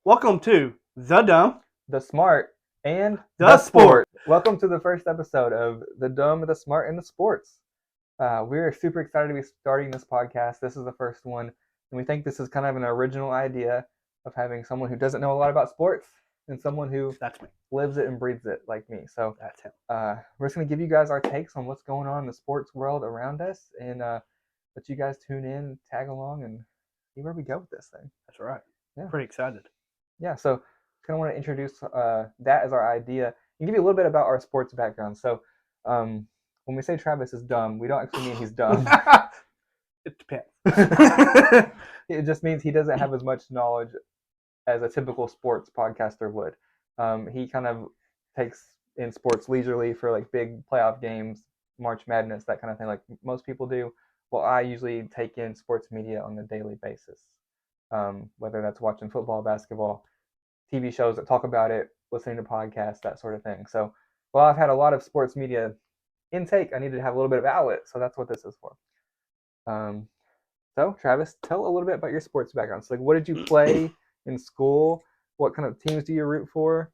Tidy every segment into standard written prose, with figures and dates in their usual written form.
Welcome to The Dumb, the Smart, and The Sport. Welcome to the first episode of The Dumb, the Smart, and the Sports. We're super excited to be starting this podcast. This is the first one, and we think this is kind of an original idea of having someone who doesn't know a lot about sports and someone who That's me. lives it and breathes it like me. So That's him. we're just going to give you guys our takes on what's going on in the sports world around us and let you guys tune in, tag along, and see where we go with this thing. That's right. Yeah. Pretty excited. Yeah, so kind of want to introduce that as our idea and give you a little bit about our sports background. So when we say Travis is dumb, we don't actually mean he's dumb. It depends. It just means he doesn't have as much knowledge as a typical sports podcaster would. He kind of takes in sports leisurely for like big playoff games, March Madness, that kind of thing, like most people do. Well, I usually take in sports media on a daily basis, whether that's watching football, basketball, TV shows that talk about it, listening to podcasts, that sort of thing. So while I've had a lot of sports media intake, I needed to have a little bit of outlet. So that's what this is for. So Travis, tell a little bit about your sports background. So like, what did you play in school? What kind of teams do you root for?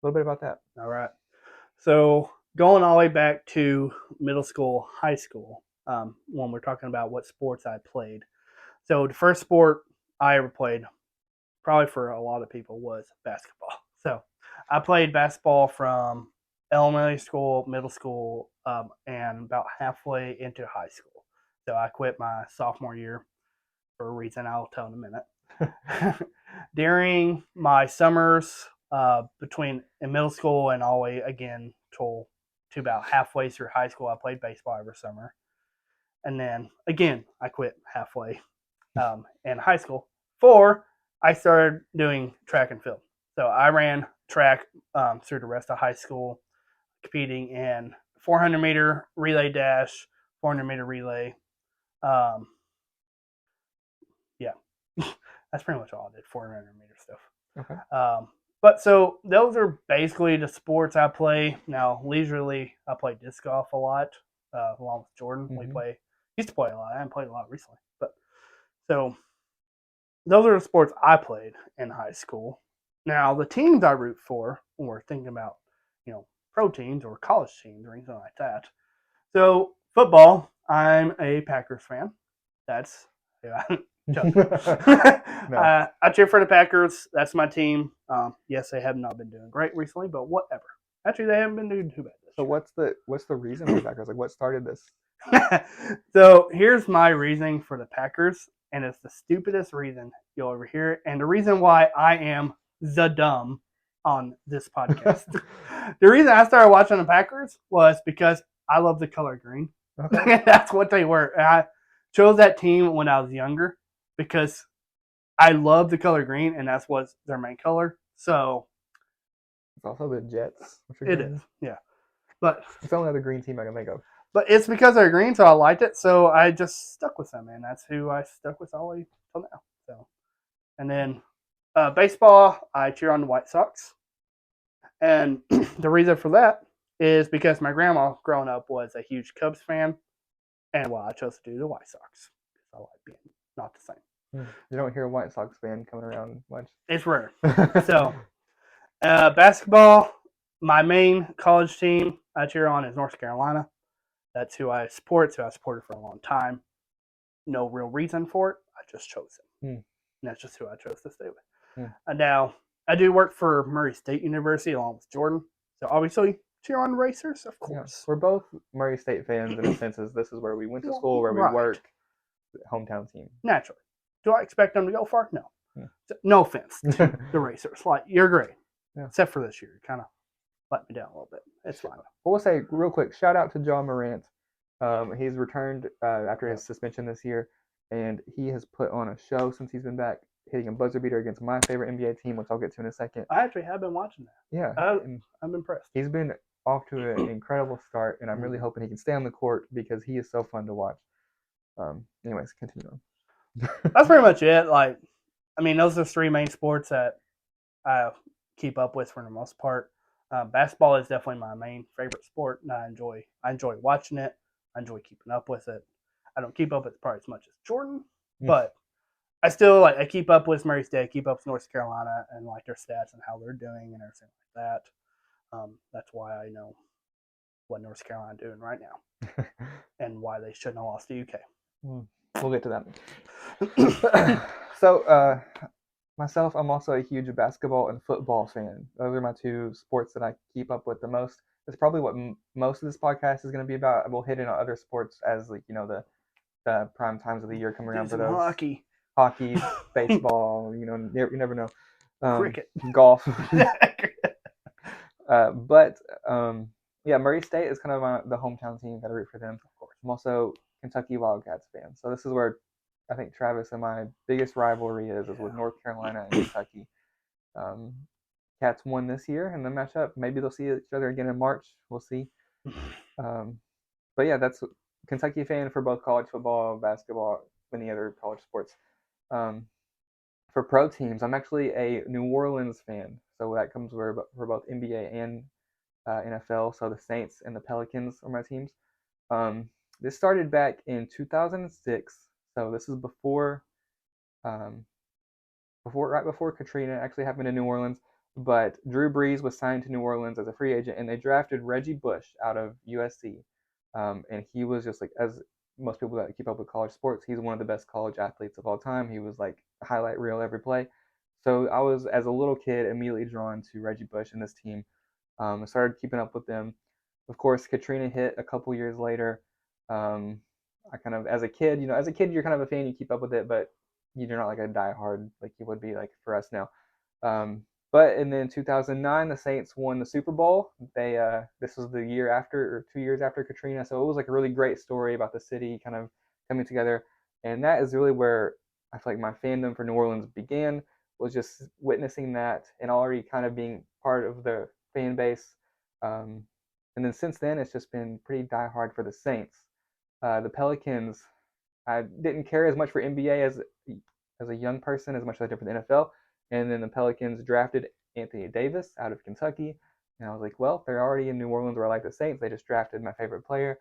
A little bit about that. All right. So going all the way back to middle school, high school, when we're talking about what sports I played. So the first sport I ever played, probably for a lot of people, was basketball. So I played basketball from elementary school, middle school, and about halfway into high school. So I quit my sophomore year for a reason I'll tell in a minute. During my summers between in middle school and all the way again to about halfway through high school, I played baseball every summer. And then again, I quit halfway in high school. I started doing track and field. So I ran track through the rest of high school, competing in 400-meter relay dash, 400-meter relay. Yeah, that's pretty much all I did, 400-meter stuff. Okay. But so those are basically the sports I play. Now, leisurely, I play disc golf a lot, along with Jordan. Mm-hmm. We used to play a lot. I haven't played a lot recently. But so those are the sports I played in high school. Now, the teams I root for when we're thinking about, pro teams or college teams or anything like that. So, football, I'm a Packers fan. That's No. I cheer for the Packers. That's my team. Yes, they have not been doing great recently, but whatever. Actually, they haven't been doing too bad this So year. what's the reason for the Packers? Like, what started this? So here's my reasoning for the Packers, and it's the stupidest reason you'll ever hear it, and the reason why I am the dumb on this podcast. The reason I started watching the Packers was because I love the color green. Okay. That's what they were. And I chose that team when I was younger because I love the color green, and that's what's their main color. So It's also the Jets. it is, yeah. But it's the only other green team I can think of. But it's because they're green, so I liked it. So I just stuck with them, and that's who I stuck with all the way till now. So, and then baseball, I cheer on the White Sox, and the reason for that is because my grandma, growing up, was a huge Cubs fan, and I chose to do the White Sox because I like being not the same. You don't hear a White Sox fan coming around much. It's rare. So, basketball, my main college team I cheer on is North Carolina. That's who I support. So I supported for a long time. No real reason for it. I just chose it. And that's just who I chose to stay with. And now I do work for Murray State University along with Jordan. So obviously cheer on racers, of course. Yeah. We're both Murray State fans in a sense. This is where we went to school, where we work. Hometown team. Naturally. Do I expect them to go far? No. So, no offense to the racers. Like, you're great. Yeah. Except for this year. Kind of let me down a little bit. It's fine. Well, we'll say real quick, shout out to John Morant. He's returned after his suspension this year, and he has put on a show since he's been back, hitting a buzzer beater against my favorite NBA team, which I'll get to in a second. I actually have been watching that. Yeah. I'm impressed. He's been off to an incredible start, and I'm really hoping he can stay on the court because he is so fun to watch. Anyways, continue on. That's pretty much it. Like, I mean, those are the three main sports that I keep up with for the most part. Basketball is definitely my main favorite sport, and I enjoy watching it. I enjoy keeping up with it. I don't keep up with it probably as much as Jordan, but I still I keep up with Murray State, I keep up with North Carolina and like their stats and how they're doing and everything like that. That's why I know what North Carolina doing right now and why they shouldn't have lost to UK. We'll get to that. So, myself, I'm also a huge basketball and football fan. Those are my two sports that I keep up with the most. That's probably what most of this podcast is going to be about. We'll hit in on other sports as the prime times of the year come around for those. Hockey, baseball. You never know. Cricket, golf. But Murray State is kind of the hometown team. Got to root for them. Of course. I'm also Kentucky Wildcats fan. So this is where I think Travis and my biggest rivalry is with North Carolina and Kentucky. Cats won this year in the matchup. Maybe they'll see each other again in March. We'll see. But yeah, that's Kentucky fan for both college football, basketball, any other college sports. For pro teams, I'm actually a New Orleans fan. So that comes for both NBA and NFL. So the Saints and the Pelicans are my teams. This started back in 2006. So this is right before Katrina actually happened in New Orleans. But Drew Brees was signed to New Orleans as a free agent, and they drafted Reggie Bush out of USC. And he was just as most people that keep up with college sports, he's one of the best college athletes of all time. He was like a highlight reel every play. So I was, as a little kid, immediately drawn to Reggie Bush and this team. I started keeping up with them. Of course, Katrina hit a couple years later. I kind of, as a kid, you're kind of a fan, you keep up with it, but you're not like a diehard like you would be like for us now. But and then 2009, the Saints won the Super Bowl. This was the year after, or 2 years after Katrina, so it was like a really great story about the city kind of coming together. And that is really where I feel like my fandom for New Orleans began, was just witnessing that and already kind of being part of the fan base. And then since then, it's just been pretty diehard for the Saints. The Pelicans, I didn't care as much for NBA as a young person as much as I did for the NFL. And then the Pelicans drafted Anthony Davis out of Kentucky. And I was like, well, they're already in New Orleans where I like the Saints. They just drafted my favorite player.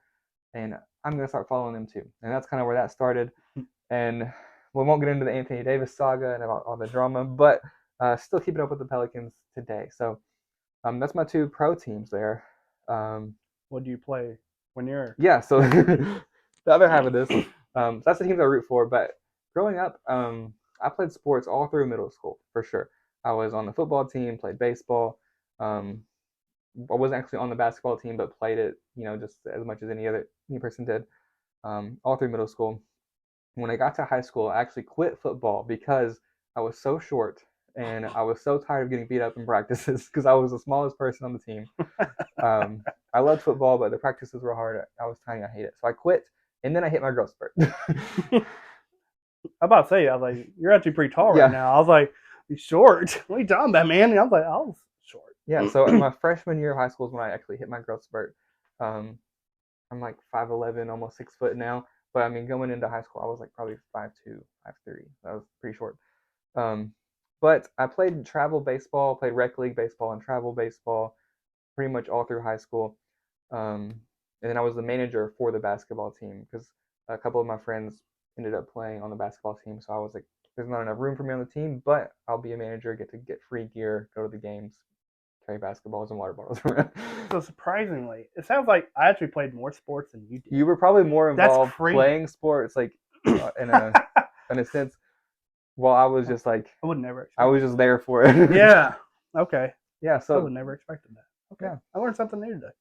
And I'm going to start following them too. And that's kind of where that started. And we won't get into the Anthony Davis saga and about all the drama, but still keeping up with the Pelicans today. So that's my two pro teams there. What do you play when you're... Yeah, so the other half of this, so that's the teams I root for. But growing up, I played sports all through middle school, for sure. I was on the football team, played baseball. I wasn't actually on the basketball team, but played it, just as much as any person did, all through middle school. When I got to high school, I actually quit football because I was so short and I was so tired of getting beat up in practices because I was the smallest person on the team. I loved football, but the practices were hard. I was tiny. I hated it. So I quit, and then I hit my growth spurt. I'm about to say, I was like, you're actually pretty tall right now. I was like, you're short. What are you talking about, man? And I was like, I was short. Yeah, so in my freshman year of high school is when I actually hit my growth spurt. I'm like 5'11", almost 6 foot now. But I mean, going into high school, I was like probably 5'2", 5'3". That was pretty short. But I played travel baseball, played rec league baseball and travel baseball pretty much all through high school. And then I was the manager for the basketball team because a couple of my friends ended up playing on the basketball team. So I was like, there's not enough room for me on the team, but I'll be a manager, get to get free gear, go to the games, carry basketballs and water bottles around. So surprisingly, it sounds like I actually played more sports than you did. You were probably more involved playing sports, like in a sense. Well, I was just like, I would never. I was just there for it. Yeah. Okay. Yeah. So I would never expected that. Okay. Yeah. I learned something new today.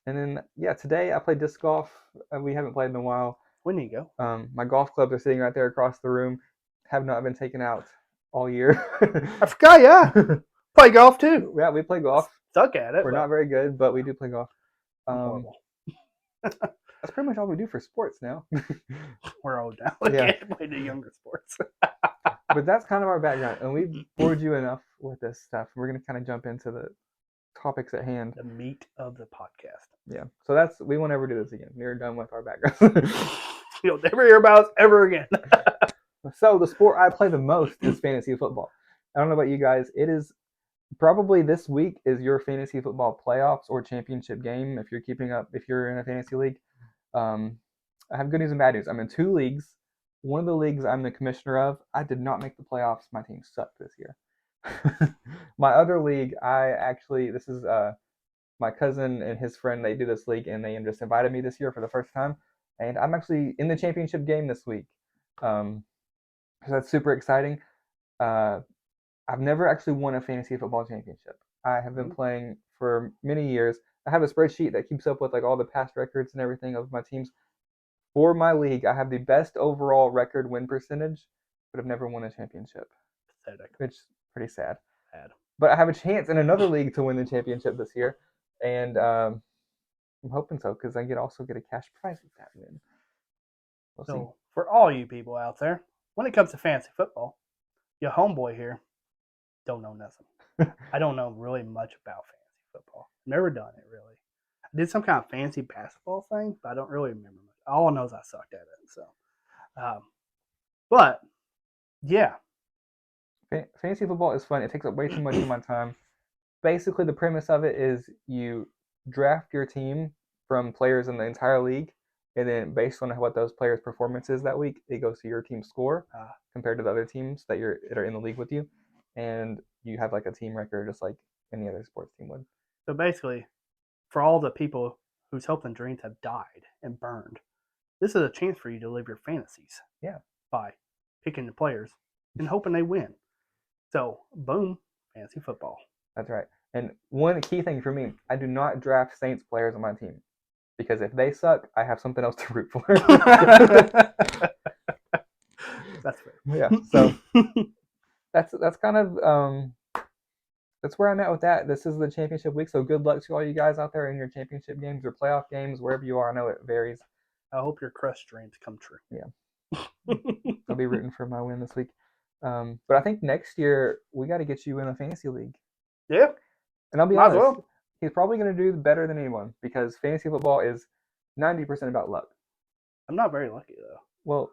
And then today I played disc golf. We haven't played in a while. When do you go? My golf clubs are sitting right there across the room. Have not been taken out all year. I forgot. Yeah. Play golf too. Yeah, we play golf. Suck at it. We're not very good, but we do play golf. That's pretty much all we do for sports now. We're old now. We can't play the younger sports. But that's kind of our background, and we've bored you enough with this stuff. We're going to kind of jump into the topics at hand. The meat of the podcast. Yeah. So we won't ever do this again. We're done with our background. You'll never hear about us ever again. So the sport I play the most is fantasy football. I don't know about you guys. It is probably this week is your fantasy football playoffs or championship game if you're keeping up, if you're in a fantasy league. I have good news and bad news. I'm in 2 leagues. one of the leagues I'm the commissioner of, I did not make the playoffs. My team sucked this year. My other league, this is my cousin and his friend, they do this league, and they just invited me this year for the first time. And I'm actually in the championship game this week. So that's super exciting. I've never actually won a fantasy football championship. I have been playing for many years. I have a spreadsheet that keeps up with like all the past records and everything of my teams. For my league, I have the best overall record win percentage, but I've never won a championship, which is pretty sad. But I have a chance in another league to win the championship this year, and I'm hoping so because I also get a cash prize with that win. We'll see. For all you people out there, when it comes to fantasy football, your homeboy here don't know nothing. I don't know really much about fantasy football. Never done it really. I did some kind of fancy basketball thing, but I don't really remember much. All I know is I sucked at it. So, but yeah, fantasy football is fun. It takes up way too much of my time. Basically, the premise of it is you draft your team from players in the entire league, and then based on what those players' performance is that week, it goes to your team's score compared to the other teams that are in the league with you, and you have like a team record just like any other sports team would. So basically, for all the people whose hopes and dreams have died and burned, this is a chance for you to live your fantasies. Yeah. By picking the players and hoping they win. So, boom, fantasy football. That's right. And one key thing for me, I do not draft Saints players on my team. Because if they suck, I have something else to root for. That's fair. Yeah. So that's kind of that's where I'm at with that. This is the championship week, so good luck to all you guys out there in your championship games or playoff games, wherever you are. I know it varies. I hope your crushed dreams come true. Yeah. I'll be rooting for my win this week. But I think next year we got to get you in a fantasy league. Yeah. And I'll be honest, he's probably going to do better than anyone because fantasy football is 90% about luck. I'm not very lucky, though. Well,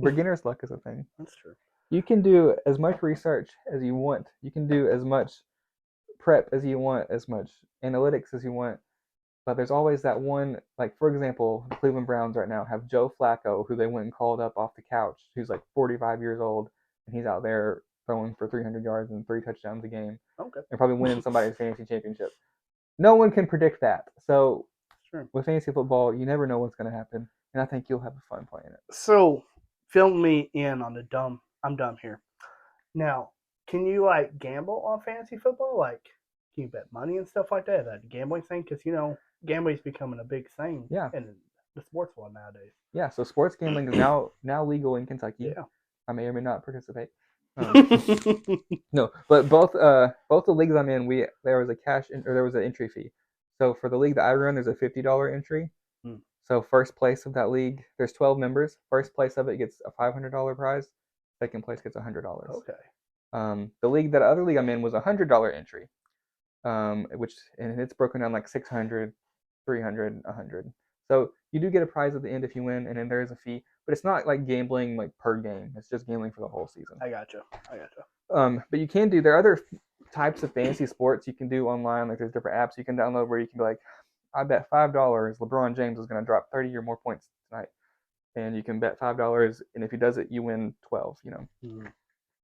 beginner's luck is a thing. That's true. You can do as much research as you want. You can do as much prep as you want, as much analytics as you want. But there's always that one, like, for example, the Cleveland Browns right now have Joe Flacco, who they went and called up off the couch, who's like 45 years old, and he's out there throwing for 300 yards and 3 touchdowns a game. Okay. And probably winning somebody's fantasy championship. No one can predict that. So with fantasy football, you never know what's going to happen. And I think you'll have fun playing it. So fill me in on the dumb. I'm dumb here. Now, can you like gamble on fantasy football? Like, can you bet money and stuff like that? Is that a gambling thing? Because, you know, gambling is becoming a big thing in the sports world nowadays. Yeah, so sports gambling is now legal in Kentucky. Yeah. I may or may not participate. No, but both the leagues I'm in, there was an entry fee. So for the league that I run, there's a $50 entry. So first place of that league, there's 12 members. First place of it gets a $500 prize. Second place gets $100. Okay. The other league I'm in was a $100 entry, and it's broken down like 600, 300, 100. So you do get a prize at the end if you win, and then there is a fee. But it's not like gambling like per game. It's just gambling for the whole season. I gotcha. But there are other types of fantasy sports you can do online. Like there's different apps you can download where you can be like, I bet $5 LeBron James is going to drop 30 or more points tonight. And you can bet $5, and if he does it, you win 12, you know. Mm-hmm.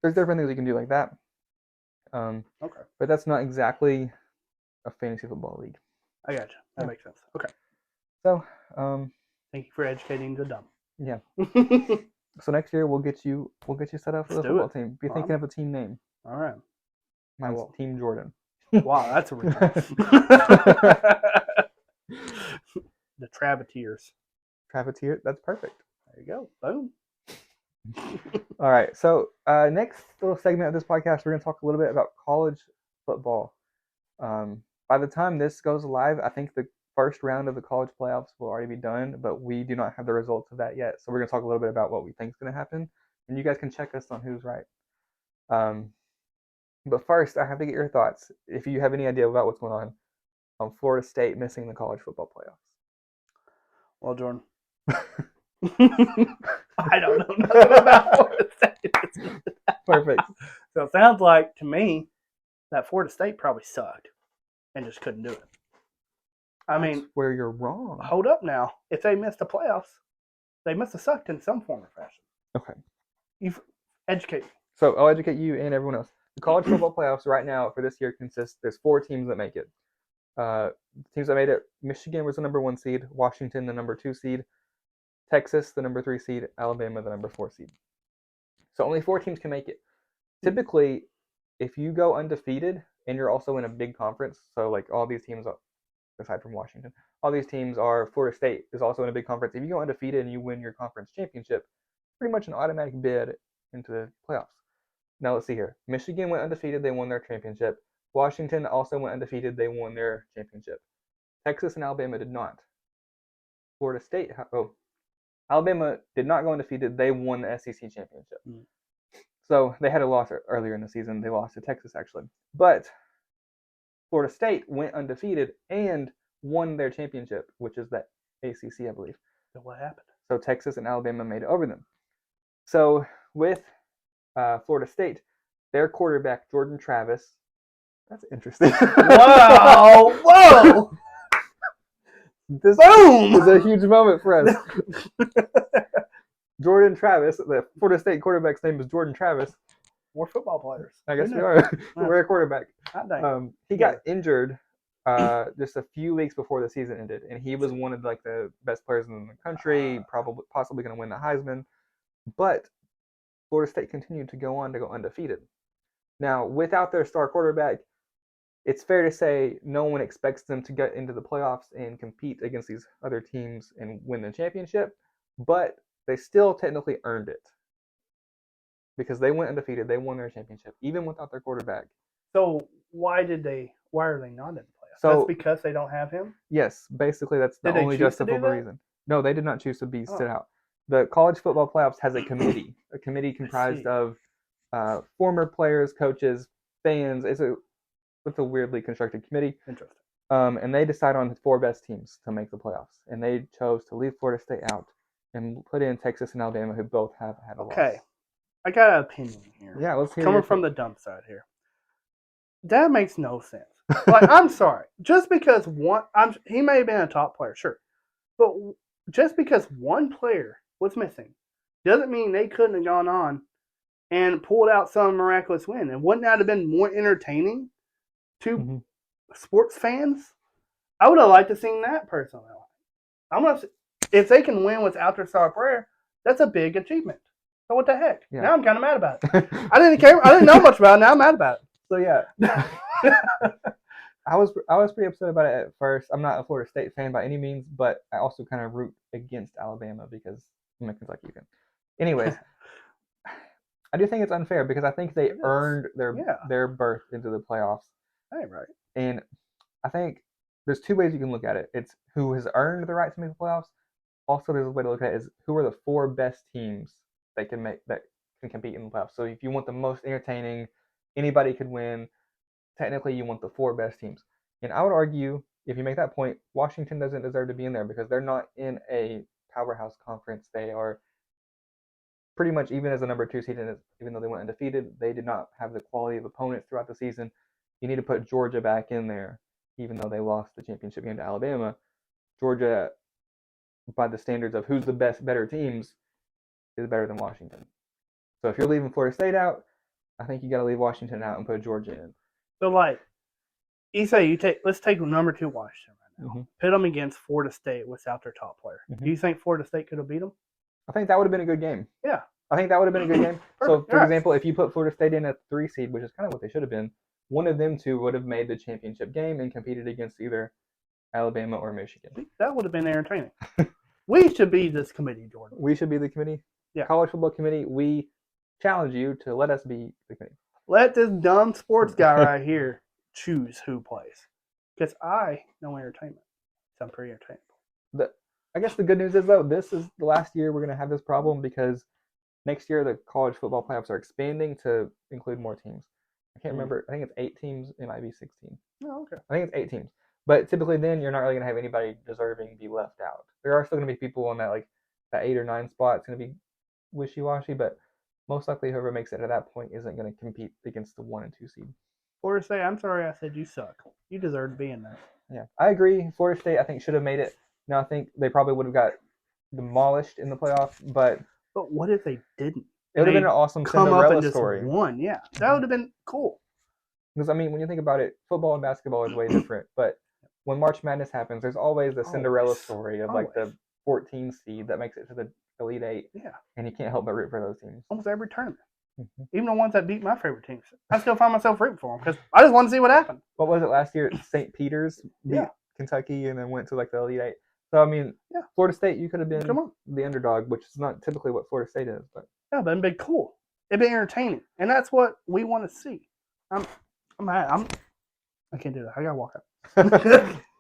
There's different things you can do like that. Okay. But that's not exactly a fantasy football league. I gotcha. That makes sense. Okay. So, thank you for educating the dumb. Yeah. So next year we'll get you set up for the football team. Be thinking of a team name. All right. Mine's Team Jordan. Wow, that's a real. The Traveteers. Traveteer. That's perfect. There you go. Boom. All right. So next little segment of this podcast, we're going to talk a little bit about college football. By the time this goes live, I think the first round of the college playoffs will already be done, but we do not have the results of that yet. So we're going to talk a little bit about what we think is going to happen, and you guys can check us on who's right. But first, I have to get your thoughts. If you have any idea about what's going on Florida State missing the college football playoffs. Well, Jordan, I don't know nothing about Florida State. Perfect. So it sounds like to me that Florida State probably sucked and just couldn't do it. That's where you're wrong. Hold up now. If they missed the playoffs, they must have sucked in some form or fashion. Okay. You've educate me. So I'll educate you and everyone else. The college football playoffs right now for this year there's 4 teams that make it. Teams that made it: Michigan was the number 1 seed, Washington the number 2 seed, Texas the number 3 seed, Alabama the number 4 seed. So only 4 teams can make it. Typically, if you go undefeated and you're also in a big conference, so like all these teams, aside from Washington, all these teams are. Florida State is also in a big conference. If you go undefeated and you win your conference championship, pretty much an automatic bid into the playoffs. Now let's see here. Michigan went undefeated, they won their championship. Washington also went undefeated, they won their championship. Texas and Alabama did not. Florida State, Alabama did not go undefeated, they won the SEC championship. Mm. So they had a loss earlier in the season. They lost to Texas, actually. But Florida State went undefeated and won their championship, which is the ACC, I believe. So what happened? So Texas and Alabama made it over them. So with Florida State, their quarterback, Jordan Travis. That's interesting. Wow! Whoa! This Boom! is a huge moment for us. Jordan Travis, the Florida State quarterback's name is Jordan Travis. More football players. I guess Who we knew? are. We're a quarterback. Hot dang. He got injured just a few weeks before the season ended, and he was one of like the best players in the country, possibly going to win the Heisman. But Florida State continued to go on to go undefeated. Now, without their star quarterback, it's fair to say no one expects them to get into the playoffs and compete against these other teams and win the championship, but they still technically earned it because they went undefeated. They won their championship even without their quarterback. So why are they not in the playoffs? So that's because they don't have him? Yes, basically that's the Did they only choose to do justifiable that? reason. No, they did not choose to be sit out. The college football playoffs has a committee comprised of former players, coaches, fans. It's a weirdly constructed committee. Interesting. And they decide on the 4 best teams to make the playoffs. And they chose to leave Florida State out and put in Texas and Alabama, who both have had a loss. Okay. I got an opinion here. Yeah, let's hear Coming from the dump side here. That makes no sense. Like, I'm sorry. Just because he may have been a top player, sure. But just because one player was missing doesn't mean they couldn't have gone on and pulled out some miraculous win. And wouldn't that have been more entertaining to sports fans? I would have liked to seen that personally. If they can win without their star player, that's a big achievement. So what the heck? Yeah. Now I'm kind of mad about it. I didn't care. I didn't know much about it. Now I'm mad about it. So yeah, I was pretty upset about it at first. I'm not a Florida State fan by any means, but I also kind of root against Alabama because I'm a Kentucky fan. Anyways, I do think it's unfair because I think they earned their berth into the playoffs. Hey, right. And I think there's 2 ways you can look at it. It's who has earned the right to make the playoffs. Also, there's a way to look at it is who are the 4 best teams that can compete in the playoffs. So if you want the most entertaining, anybody could win. Technically, you want the 4 best teams. And I would argue, if you make that point, Washington doesn't deserve to be in there because they're not in a powerhouse conference. They are pretty much, even as a number 2 seed, even though they went undefeated, they did not have the quality of opponents throughout the season. You need to put Georgia back in there, even though they lost the championship game to Alabama. Georgia, by the standards of who's the better teams, is better than Washington. So if you're leaving Florida State out, I think you got to leave Washington out and put Georgia in. So, like, let's take number 2 Washington right now. Pit them against Florida State without their top player. Do you think Florida State could have beat them? I think that would have been a good game. Yeah. I think that would have been a good game. So, for example, if you put Florida State in at 3 seed, which is kind of what they should have been, one of them 2 would have made the championship game and competed against either Alabama or Michigan. That would have been entertaining. We should be this committee, Jordan. We should be the committee? Yeah. College Football Committee, we challenge you to let us be the committee. Let this dumb sports guy right here choose who plays. Because I know entertainment. So I'm pretty entertainable. I guess the good news is, though, this is the last year we're going to have this problem because next year the college football playoffs are expanding to include more teams. I can't remember. I think it's 8 teams. It might be 16. Oh, okay. I think it's 8 teams. But typically then you're not really going to have anybody deserving be left out. There are still going to be people on that 8 or 9 spot. It's going to be wishy-washy, but most likely whoever makes it at that point isn't going to compete against the 1 and 2 seed. Florida State, I'm sorry I said you suck. You deserve to be in there. Yeah, I agree. Florida State, I think, should have made it. Now, I think they probably would have got demolished in the playoff, but But what if they didn't? It would have been They an awesome come up Cinderella and just story. won. Yeah, that would have been cool. Because I mean, when you think about it, football and basketball is way different. But when March Madness happens, there's always the Cinderella Always. story of like the Always. 14 seed that makes it to the Elite Eight, Yeah, and you can't help but root for those teams. almost every tournament. Mhm. Even the ones that beat my favorite teams, I still find myself rooting for them because I just want to see what happened. What was it last year? St. Peter's beat Yeah. Kentucky and then went to like the Elite Eight. So I mean, Yeah. Florida State, you could have Come been on. the underdog, which is not typically what Florida State is. But Yeah, but it'd be cool. It'd be entertaining, and that's what we want to see. I can't do that. I gotta walk up.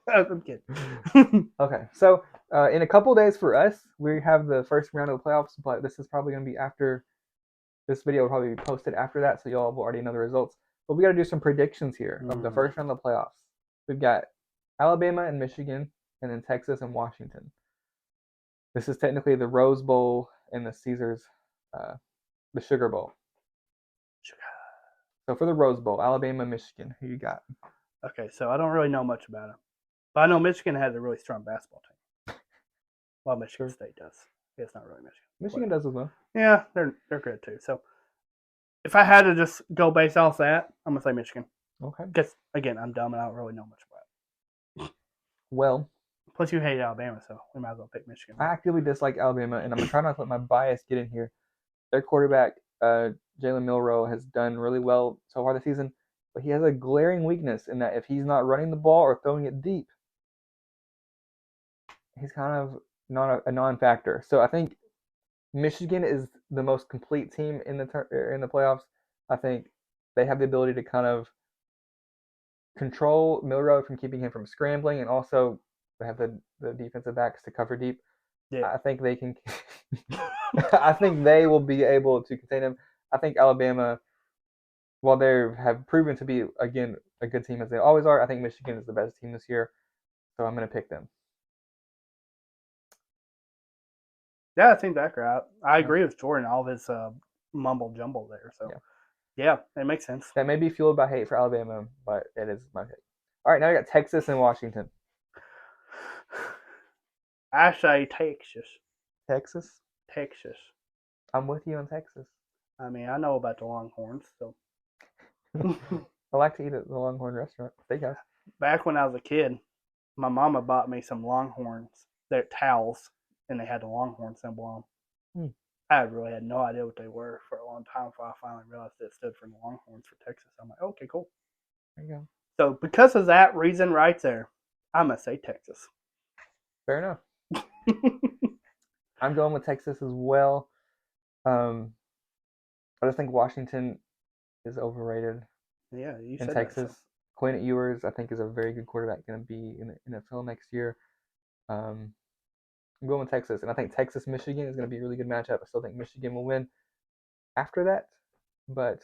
I'm kidding. okay, so in a couple days for us, we have the first round of the playoffs, but this is probably going to be after this video will probably be posted after that, so y'all will already know the results. But we got to do some predictions here of the first round of the playoffs. We've got Alabama and Michigan, and then Texas and Washington. This is technically the Rose Bowl and the Caesars, the Sugar Bowl. So for the Rose Bowl, Alabama, Michigan, who you got? Okay, so I don't really know much about it, but I know Michigan has a really strong basketball team. Well, Michigan State does. It's not really Michigan. Michigan does as well. Yeah, they're good too. So if I had to just go based off that, I'm gonna say Michigan. Okay. Because again, I'm dumb and I don't really know much about it. Well, plus you hate Alabama, so we might as well pick Michigan. I actively dislike Alabama, and I'm gonna try not to let my bias get in here. Their quarterback, Jalen Milroe, has done really well so far this season, but he has a glaring weakness in that if he's not running the ball or throwing it deep, he's kind of not a non-factor. So I think Michigan is the most complete team in the playoffs. I think they have the ability to kind of control Milroe from keeping him from scrambling, and also they have the defensive backs to cover deep. Yeah. I think they can. I think they will be able to contain him. I think Alabama, while they have proven to be again a good team as they always are, I think Michigan is the best team this year. So I'm going to pick them. Yeah, I think that's right. I agree with Jordan. All of his mumble jumble there. So yeah, it makes sense. That may be fueled by hate for Alabama, but it is my pick. All right, now we got Texas and Washington. I say Texas. Texas. I'm with you on Texas. I mean, I know about the Longhorns. So I like to eat at the Longhorn restaurant. Steakhouse. Back when I was a kid, my mama bought me some Longhorns. They're towels, and they had the Longhorn symbol on them. I really had no idea what they were for a long time before I finally realized it stood for the Longhorns for Texas. I'm like, okay, cool. There you go. So because of that reason right there, I'm going to say Texas. Fair enough. I'm going with Texas as well. I just think Washington is overrated. Yeah, you in said Texas. That, so. Quinn Ewers, I think, is a very good quarterback. Going to be in the NFL next year. I'm going with Texas, and I think Texas-Michigan is going to be a really good matchup. I still think Michigan will win after that, but...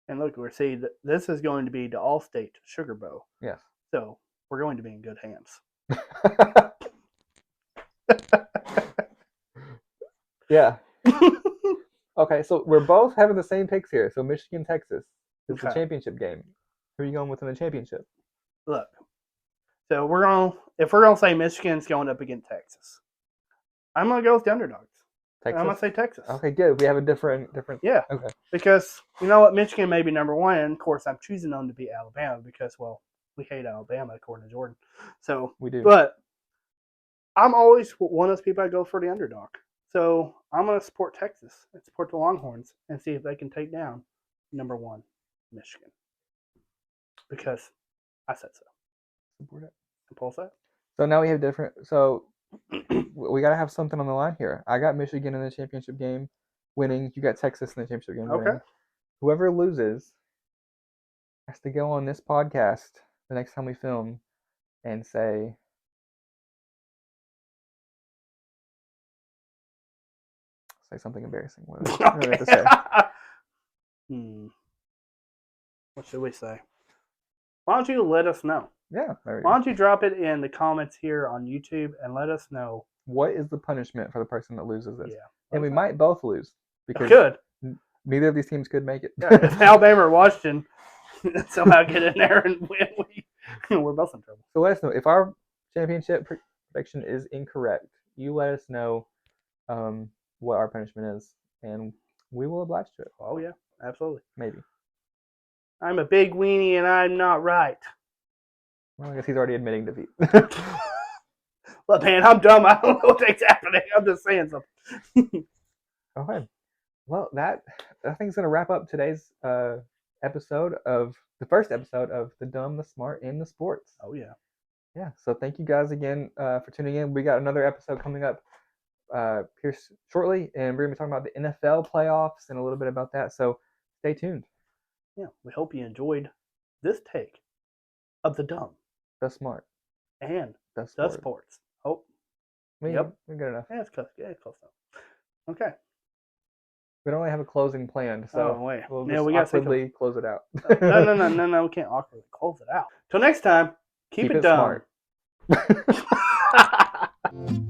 And look, we're seeing this is going to be the All-State Sugar Bowl. Yes. So we're going to be in good hands. Yeah. Okay, so we're both having the same picks here. So Michigan, Texas is the championship game. Who are you going with in the championship? Look, so if we're gonna say Michigan's going up against Texas, I'm gonna go with the underdogs. Texas? I'm gonna say Texas. Okay, good. We have a different. Yeah. Okay. Because you know what, Michigan may be number one, and of course I'm choosing them to beat Alabama because we hate Alabama according to Jordan. So we do. But I'm always one of those people that go for the underdog. So I'm gonna support Texas and support the Longhorns and see if they can take down number one, Michigan. Because I said so. Support it. Impulse that. So now we have different. So we got to have something on the line here. I got Michigan in the championship game winning. You got Texas in the championship game winning. Okay. Whoever loses has to go on this podcast the next time we film and say something embarrassing. What do I have to say? What should we say? Why don't you let us know? Yeah. Why don't you drop it in the comments here on YouTube and let us know what is the punishment for the person that loses this? Yeah. And we might both lose because neither of these teams could make it. Yeah, if Alabama or Washington somehow get in there and win, we're both in trouble. So let us know if our championship prediction is incorrect. You let us know. what our punishment is, and we will oblige to it. Oh yeah, absolutely. Maybe. I'm a big weenie and I'm not right. Well, I guess he's already admitting defeat. Look, man, I'm dumb. I don't know what's happening. I'm just saying something. Okay. Well, that I think is going to wrap up today's episode of the first episode of The Dumb, the Smart, and the Sports. Oh yeah. Yeah. So thank you guys again for tuning in. We got another episode coming up here shortly, and we're going to be talking about the NFL playoffs and a little bit about that. So stay tuned. Yeah. We hope you enjoyed this take of the dumb, The Smart, and the the Sport. sports. Oh, Yep. We're good enough. yeah, it's close. Yeah, it's close enough. Okay. We don't really have a closing planned, so Oh, wait. we'll Yeah, just we gotta take awkwardly close it out. No. We can't awkwardly close it out. Till next time, keep it dumb. smart.